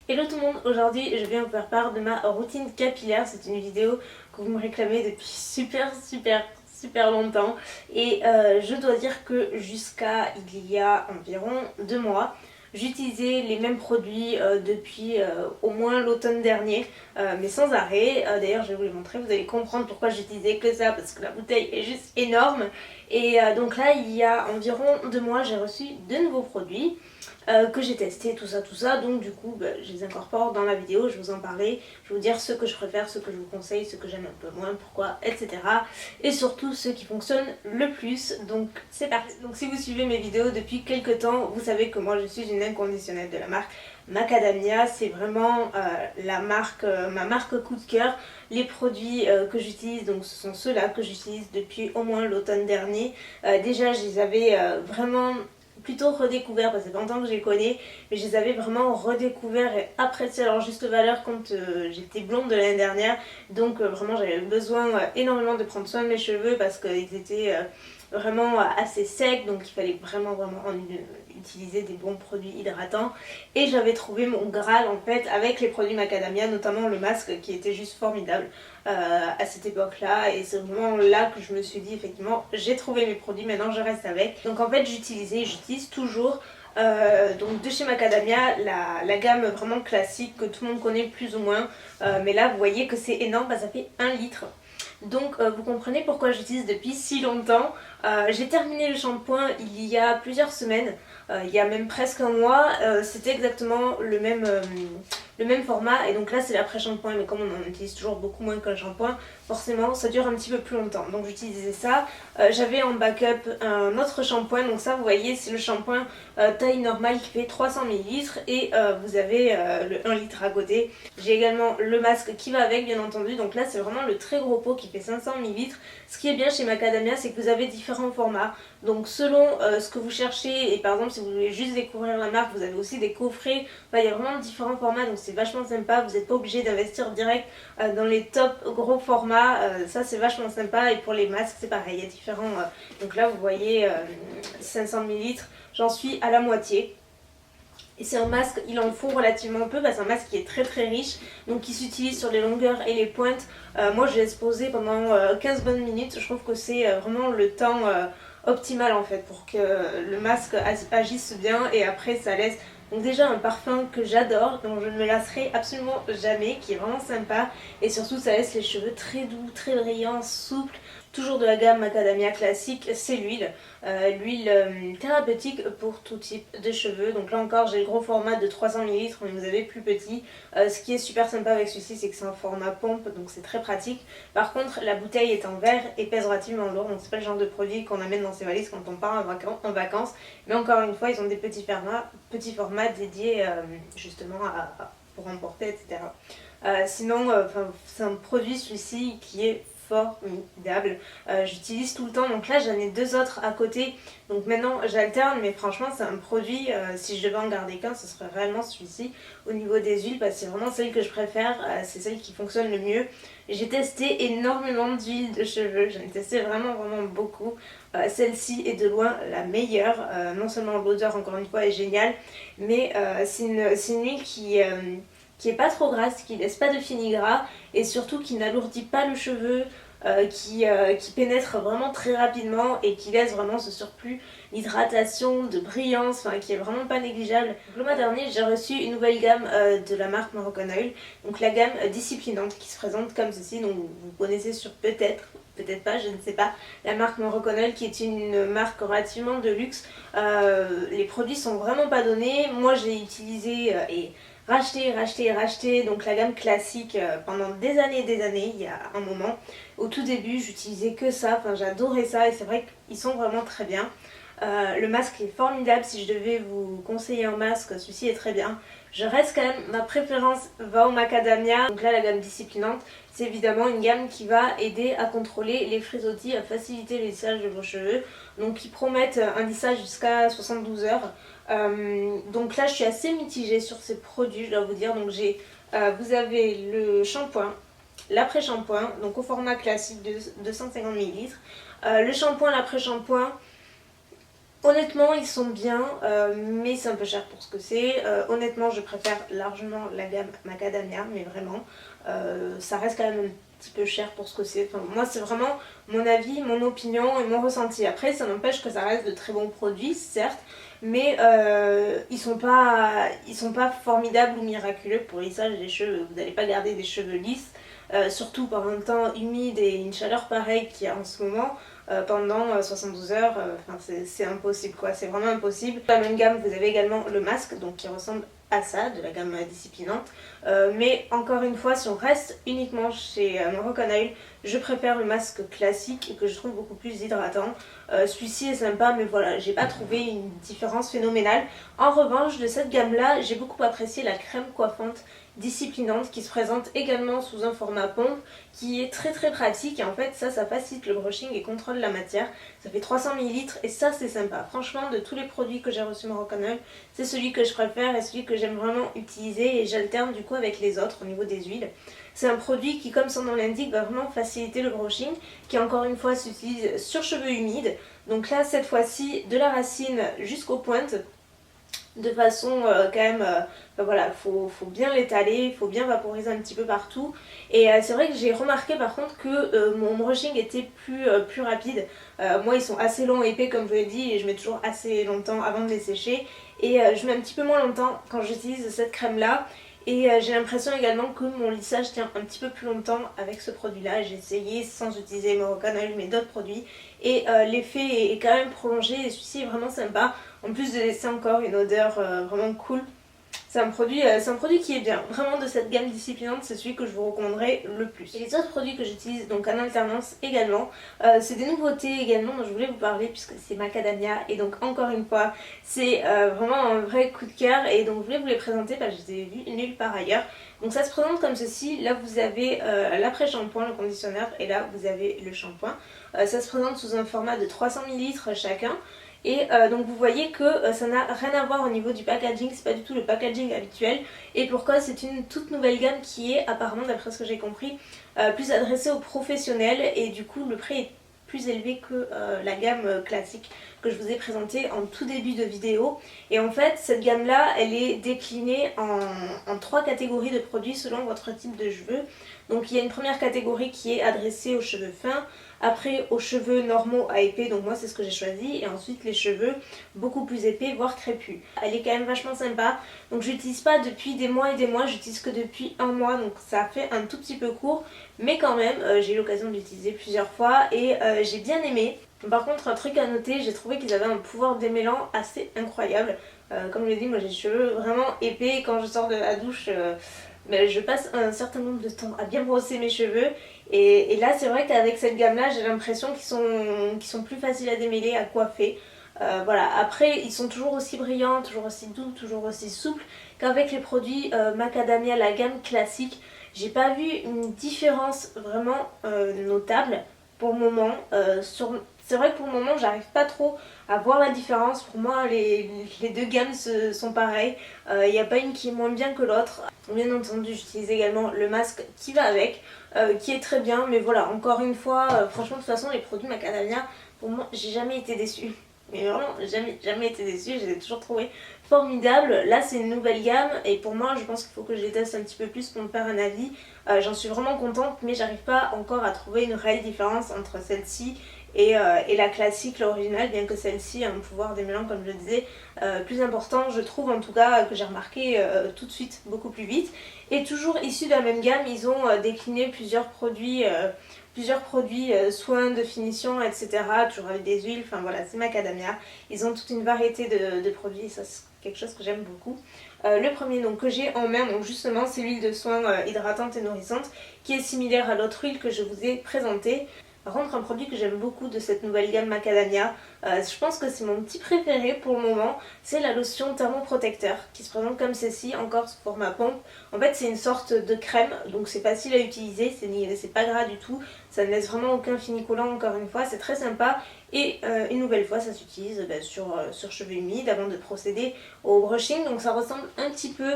Hello tout le monde, aujourd'hui je viens vous faire part de ma routine capillaire. C'est une vidéo que vous me réclamez depuis super longtemps et je dois dire que jusqu'à il y a environ 2 mois j'utilisais les mêmes produits depuis au moins l'automne dernier, mais sans arrêt. D'ailleurs je vais vous les montrer, vous allez comprendre pourquoi j'utilisais que ça, parce que la bouteille est juste énorme. Et donc là il y a environ 2 mois j'ai reçu de nouveaux produits que j'ai testé, tout ça. Donc du coup je les incorpore dans la vidéo, je vais vous en parler, je vais vous dire ce que je préfère, ce que je vous conseille, ce que j'aime un peu moins, pourquoi, etc. Et surtout ceux qui fonctionnent le plus. Donc c'est parti. Donc si vous suivez mes vidéos depuis quelques temps, vous savez que moi je suis une inconditionnelle de la marque Macadamia. C'est vraiment la marque, ma marque coup de cœur. Les produits que j'utilise, donc ce sont ceux-là que j'utilise depuis au moins l'automne dernier. Déjà je les avais vraiment plutôt redécouvert, parce que ça fait longtemps que je les connais, mais je les avais vraiment redécouverts et appréciés à leur juste valeur quand j'étais blonde de l'année dernière. Donc vraiment j'avais besoin énormément de prendre soin de mes cheveux parce qu'ils étaient vraiment assez secs, donc il fallait vraiment utiliser des bons produits hydratants. Et j'avais trouvé mon Graal en fait avec les produits Macadamia, notamment le masque qui était juste formidable à cette époque là, et c'est vraiment là que je me suis dit effectivement j'ai trouvé mes produits, maintenant je reste avec. Donc en fait j'utilise toujours donc de chez Macadamia la gamme vraiment classique que tout le monde connaît plus ou moins, mais là vous voyez que c'est énorme, ça fait 1 litre. Donc vous comprenez pourquoi j'utilise depuis si longtemps. J'ai terminé le shampoing il y a plusieurs semaines, il y a même presque un mois. C'était exactement le même format, et donc là c'est l'après-shampoing, mais comme on en utilise toujours beaucoup moins que le shampoing, forcément ça dure un petit peu plus longtemps. Donc j'utilisais ça. J'avais en backup un autre shampoing, donc ça vous voyez c'est le shampoing taille normale qui fait 300 ml, et vous avez le 1 litre à côté. J'ai également le masque qui va avec bien entendu, donc là c'est vraiment le très gros pot qui fait 500 ml. Ce qui est bien chez Macadamia, c'est que vous avez différents formats, donc selon ce que vous cherchez, et par exemple si vous voulez juste découvrir la marque, vous avez aussi des coffrets. Enfin, il y a vraiment différents formats, donc c'est vachement sympa. Vous n'êtes pas obligé d'investir direct dans les top gros formats, ça c'est vachement sympa. Et pour les masques c'est pareil, il y a différents, donc là vous voyez 500 ml, j'en suis à la moitié. Et c'est un masque, il en faut relativement peu, c'est un masque qui est très riche, donc qui s'utilise sur les longueurs et les pointes. Moi je l'ai exposé pendant 15 bonnes minutes, je trouve que c'est vraiment le temps optimal en fait pour que le masque agisse bien, et après ça laisse donc déjà un parfum que j'adore, dont je ne me lasserai absolument jamais, qui est vraiment sympa, et surtout ça laisse les cheveux très doux, très brillants, souples. Toujours de la gamme Macadamia classique, c'est l'huile. L'huile thérapeutique pour tout type de cheveux. Donc là encore j'ai le gros format de 300 ml, mais vous avez plus petit. Ce qui est super sympa avec celui-ci, c'est que c'est un format pompe, donc c'est très pratique. Par contre la bouteille est en verre et pèse relativement lourd, donc c'est pas le genre de produit qu'on amène dans ses valises quand on part en vacances. Mais encore une fois ils ont des petits formats dédiés justement pour emporter, etc. Sinon c'est un produit celui-ci qui est formidable. J'utilise tout le temps, donc là j'en ai 2 autres à côté, donc maintenant j'alterne, mais franchement c'est un produit, si je devais en garder qu'un ce serait réellement celui-ci. Au niveau des huiles, c'est vraiment celle que je préfère, c'est celle qui fonctionne le mieux. J'ai testé énormément d'huiles de cheveux, j'en ai testé vraiment beaucoup. Celle-ci est de loin la meilleure, non seulement l'odeur encore une fois est géniale, mais c'est une huile qui est pas trop grasse, qui laisse pas de fini-gras, et surtout qui n'alourdit pas le cheveu, qui pénètre vraiment très rapidement et qui laisse vraiment ce surplus d'hydratation, de brillance, qui est vraiment pas négligeable. Donc, le mois dernier j'ai reçu une nouvelle gamme de la marque Moroccan Oil, donc la gamme disciplinante, qui se présente comme ceci. Donc vous connaissez sur peut-être pas, je ne sais pas, la marque Moroccan Oil, qui est une marque relativement de luxe. Les produits sont vraiment pas donnés. Moi j'ai utilisé et racheté donc la gamme classique pendant des années, il y a un moment. Au tout début j'utilisais que ça, j'adorais ça, et c'est vrai qu'ils sont vraiment très bien. Le masque est formidable, si je devais vous conseiller un masque, celui-ci est très bien. Je reste quand même, ma préférence va au Macadamia. Donc là la gamme disciplinante, c'est évidemment une gamme qui va aider à contrôler les frisottis, à faciliter le lissage de vos cheveux. Donc ils promettent un lissage jusqu'à 72 heures. Donc là je suis assez mitigée sur ces produits, je dois vous dire. Donc vous avez le shampoing, l'après-shampoing, donc au format classique de 250 ml. Le shampoing, l'après-shampoing, Honnêtement ils sont bien mais c'est un peu cher pour ce que c'est. Honnêtement je préfère largement la gamme Macadamia, mais vraiment ça reste quand même un petit peu cher pour ce que c'est. Enfin, moi c'est vraiment mon avis, mon opinion et mon ressenti. Après ça n'empêche que ça reste de très bons produits certes, mais ils sont pas formidables ou miraculeux pour le lissage des cheveux. Vous n'allez pas garder des cheveux lisses, surtout pendant un temps humide et une chaleur pareille qu'il y a en ce moment. Pendant 72 heures, c'est impossible quoi, c'est vraiment impossible. Dans la même gamme vous avez également le masque donc qui ressemble à ça, de la gamme disciplinante, mais encore une fois si on reste uniquement chez Moroccan Oil, je préfère le masque classique et que je trouve beaucoup plus hydratant. Celui-ci est sympa mais voilà, j'ai pas trouvé une différence phénoménale. En revanche de cette gamme là j'ai beaucoup apprécié la crème coiffante disciplinante qui se présente également sous un format pompe qui est très pratique, et en fait ça facilite le brushing et contrôle la matière. Ça fait 300 ml et ça c'est sympa. Franchement de tous les produits que j'ai reçus Moroccan Oil, c'est celui que je préfère et celui que j'aime vraiment utiliser, et j'alterne du coup avec les autres au niveau des huiles. C'est un produit qui, comme son nom l'indique, va vraiment faciliter le brushing, qui encore une fois s'utilise sur cheveux humides. Donc là cette fois-ci de la racine jusqu'aux pointes, de façon quand même, voilà, faut bien l'étaler, il faut bien vaporiser un petit peu partout. Et c'est vrai que j'ai remarqué par contre que mon brushing était plus rapide. Moi ils sont assez longs et épais comme je l'ai dit, et je mets toujours assez longtemps avant de les sécher. Et je mets un petit peu moins longtemps quand j'utilise cette crème là. Et j'ai l'impression également que mon lissage tient un petit peu plus longtemps avec ce produit là. J'ai essayé sans utiliser Moroccan Oil mais d'autres produits, et l'effet est quand même prolongé, et celui-ci est vraiment sympa. En plus de laisser encore une odeur vraiment cool. C'est un produit qui est bien. Vraiment de cette gamme disciplinante, c'est celui que je vous recommanderais le plus. Et les autres produits que j'utilise donc en alternance également, c'est des nouveautés également dont je voulais vous parler puisque c'est Macadamia, et donc encore une fois c'est vraiment un vrai coup de cœur, et donc je voulais vous les présenter parce que je les ai vus nulle part ailleurs. Donc ça se présente comme ceci. Là vous avez l'après-shampoing, le conditionneur, et là vous avez le shampoing. Ça se présente sous un format de 300 ml chacun. Et donc vous voyez que ça n'a rien à voir au niveau du packaging, c'est pas du tout le packaging habituel, et pour cause c'est une toute nouvelle gamme qui est apparemment, d'après ce que j'ai compris, plus adressée aux professionnels, et du coup le prix est plus élevé que la gamme classique que je vous ai présentée en tout début de vidéo. Et en fait cette gamme là elle est déclinée en 3 catégories de produits selon votre type de cheveux. Donc il y a une première catégorie qui est adressée aux cheveux fins, après aux cheveux normaux à épais, donc moi c'est ce que j'ai choisi, et ensuite les cheveux beaucoup plus épais voire crépus. Elle est quand même vachement sympa, donc je l'utilise pas depuis des mois et des mois, j'utilise que depuis un mois, donc ça fait un tout petit peu court, mais quand même j'ai eu l'occasion de l'utiliser plusieurs fois et j'ai bien aimé. Par contre un truc à noter, j'ai trouvé qu'ils avaient un pouvoir démêlant assez incroyable. Comme je l'ai dit, moi j'ai les cheveux vraiment épais, et quand je sors de la douche mais je passe un certain nombre de temps à bien brosser mes cheveux, et là c'est vrai qu'avec cette gamme là j'ai l'impression qu'ils sont plus faciles à démêler, à coiffer. Voilà, après ils sont toujours aussi brillants, toujours aussi doux, toujours aussi souples qu'avec les produits Macadamia, la gamme classique. J'ai pas vu une différence vraiment notable pour le moment. C'est vrai que pour le moment j'arrive pas trop à voir la différence. Pour moi les deux gammes sont pareilles, il n'y a pas une qui est moins bien que l'autre. Bien entendu j'utilise également le masque qui va avec, qui est très bien, mais voilà, encore une fois, franchement de toute façon les produits Macadamia, pour moi j'ai jamais été déçue. Mais vraiment jamais été déçue, je les ai toujours trouvés formidables. Là c'est une nouvelle gamme et pour moi je pense qu'il faut que je les teste un petit peu plus pour me faire un avis. J'en suis vraiment contente, mais j'arrive pas encore à trouver une réelle différence entre celle-ci et la classique, l'original, bien que celle-ci a un pouvoir démêlant, comme je le disais, plus important, je trouve en tout cas, que j'ai remarqué tout de suite, beaucoup plus vite. Et toujours issus de la même gamme, ils ont décliné plusieurs produits soins de finition, etc. Toujours avec des huiles, enfin voilà, c'est Macadamia. Ils ont toute une variété de produits, ça c'est quelque chose que j'aime beaucoup. Le premier donc, que j'ai en main, donc justement, c'est l'huile de soin hydratante et nourrissante, qui est similaire à l'autre huile que je vous ai présentée. Par contre, un produit que j'aime beaucoup de cette nouvelle gamme Macadamia, je pense que c'est mon petit préféré pour le moment, c'est la lotion thermoprotecteur qui se présente comme ceci, encore sous format pompe. En fait c'est une sorte de crème, donc c'est facile à utiliser, c'est pas gras du tout, ça ne laisse vraiment aucun fini collant, encore une fois, c'est très sympa. Et une nouvelle fois ça s'utilise sur cheveux humides avant de procéder au brushing, donc ça ressemble un petit peu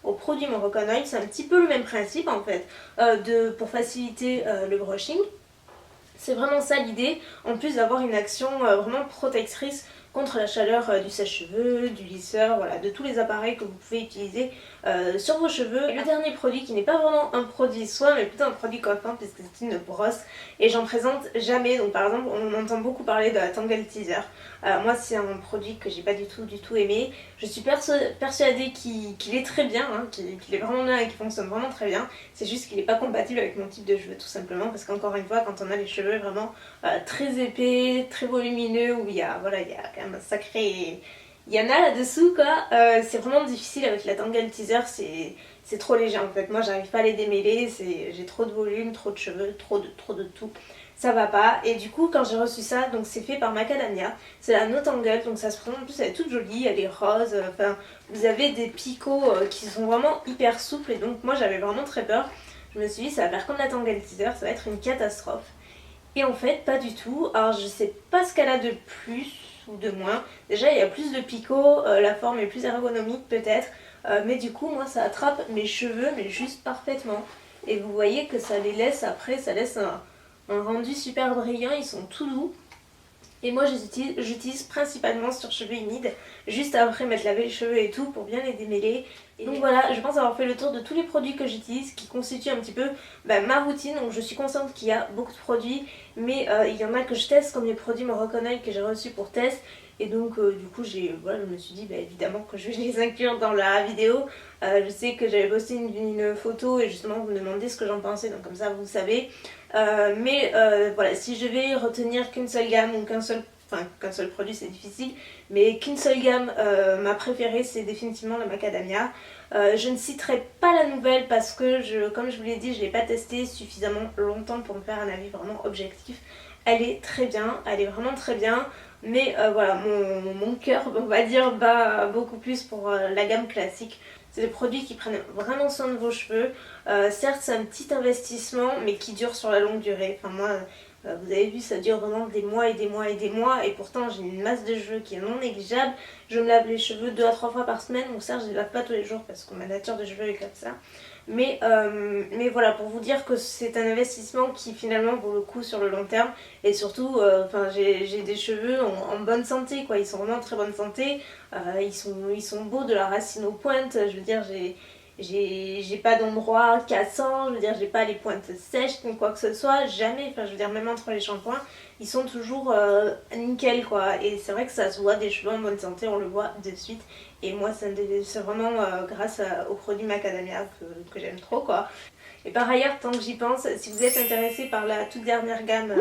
au produit Moroccan Oil, c'est un petit peu le même principe en fait, pour faciliter le brushing. C'est vraiment ça l'idée, en plus d'avoir une action vraiment protectrice contre la chaleur du sèche-cheveux, du lisseur, voilà, de tous les appareils que vous pouvez utiliser sur vos cheveux. Et le dernier produit qui n'est pas vraiment un produit soin mais plutôt un produit coiffant puisque c'est une brosse et j'en présente jamais. Donc par exemple on entend beaucoup parler de la Tangle Teezer. Moi c'est un produit que j'ai pas du tout aimé. Je suis persuadée qu'il est très bien, hein, qu'il est vraiment bien et qu'il fonctionne vraiment très bien. C'est juste qu'il n'est pas compatible avec mon type de cheveux tout simplement parce qu'encore une fois quand on a les cheveux vraiment très épais, très volumineux où il y a quand même un sacré... Il y en a là-dessous quoi, c'est vraiment difficile avec la Tangle Teezer, c'est trop léger en fait. Moi j'arrive pas à les démêler, j'ai trop de volume, trop de cheveux, trop de tout. Ça va pas, et du coup quand j'ai reçu ça, donc c'est fait par Macadamia, c'est la No Tangle, donc ça se présente en plus, elle est toute jolie, elle est rose, enfin vous avez des picots qui sont vraiment hyper souples et donc moi j'avais vraiment très peur. Je me suis dit ça va faire comme la Tangle Teezer, ça va être une catastrophe. Et en fait pas du tout, alors je sais pas ce qu'elle a de plus ou de moins. Déjà il y a plus de picots, la forme est plus ergonomique peut-être, mais du coup moi ça attrape mes cheveux mais juste parfaitement. Et vous voyez que ça les laisse après, ça laisse un rendu super brillant, ils sont tout doux. Et moi j'utilise principalement sur cheveux humides, juste après m'être lavé les cheveux et tout pour bien les démêler. Et donc voilà, je pense avoir fait le tour de tous les produits que j'utilise qui constituent un petit peu ma routine. Donc je suis consciente qu'il y a beaucoup de produits, mais il y en a que je teste comme les produits Moroccan Oil que j'ai reçus pour test. Et donc du coup je me suis dit évidemment que je vais les inclure dans la vidéo. Je sais que j'avais posté une photo et justement vous me demandez ce que j'en pensais, donc comme ça vous savez. Voilà, si je vais retenir qu'une seule gamme ou qu'un seul produit c'est difficile, mais qu'une seule gamme, ma préférée c'est définitivement la Macadamia. Je ne citerai pas la nouvelle parce que comme je vous l'ai dit, je ne l'ai pas testée suffisamment longtemps pour me faire un avis vraiment objectif. Elle est très bien, elle est vraiment très bien, mais voilà, mon cœur on va dire bat beaucoup plus pour la gamme classique. C'est des produits qui prennent vraiment soin de vos cheveux. Certes c'est un petit investissement mais qui dure sur la longue durée. Enfin moi vous avez vu ça dure vraiment des mois et des mois et des mois et pourtant j'ai une masse de cheveux qui est non négligeable. Je me lave les cheveux 2 à 3 fois par semaine, donc certes je les lave pas tous les jours parce que ma nature de cheveux est comme ça. Mais voilà, pour vous dire que c'est un investissement qui finalement vaut le coup sur le long terme. Et surtout j'ai des cheveux en bonne santé quoi, ils sont vraiment en très bonne santé. Ils sont beaux de la racine aux pointes, je veux dire j'ai pas d'endroit cassant, je veux dire j'ai pas les pointes sèches ni quoi que ce soit, jamais, enfin je veux dire même entre les shampoings, ils sont toujours nickel quoi. Et c'est vrai que ça se voit, des cheveux en bonne santé, on le voit de suite. Et moi c'est vraiment grâce aux produits Macadamia que j'aime trop quoi. Et par ailleurs, tant que j'y pense, si vous êtes intéressé par la toute dernière gamme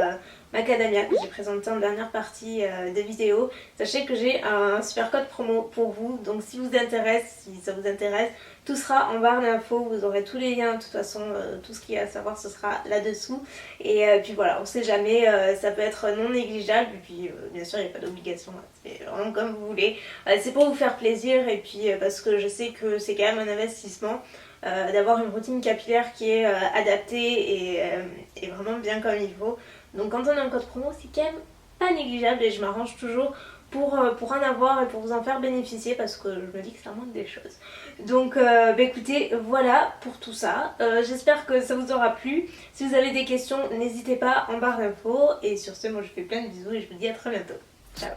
Macadamia que j'ai présentée en dernière partie de vidéo, sachez que j'ai un super code promo pour vous. Donc si ça vous intéresse, tout sera en barre d'infos, vous aurez tous les liens, de toute façon tout ce qu'il y a à savoir ce sera là-dessous. Et puis voilà, on sait jamais, ça peut être non négligeable, et puis bien sûr il n'y a pas d'obligation, c'est vraiment comme vous voulez. C'est pour vous faire plaisir et puis parce que je sais que c'est quand même un investissement. D'avoir une routine capillaire qui est adaptée et vraiment bien comme il faut. Donc quand on a un code promo c'est quand même pas négligeable et je m'arrange toujours pour en avoir et pour vous en faire bénéficier parce que je me dis que ça manque des choses. Donc écoutez, voilà pour tout ça. J'espère que ça vous aura plu. Si vous avez des questions, n'hésitez pas en barre d'infos. Et sur ce, moi je vous fais plein de bisous et je vous dis à très bientôt. Ciao.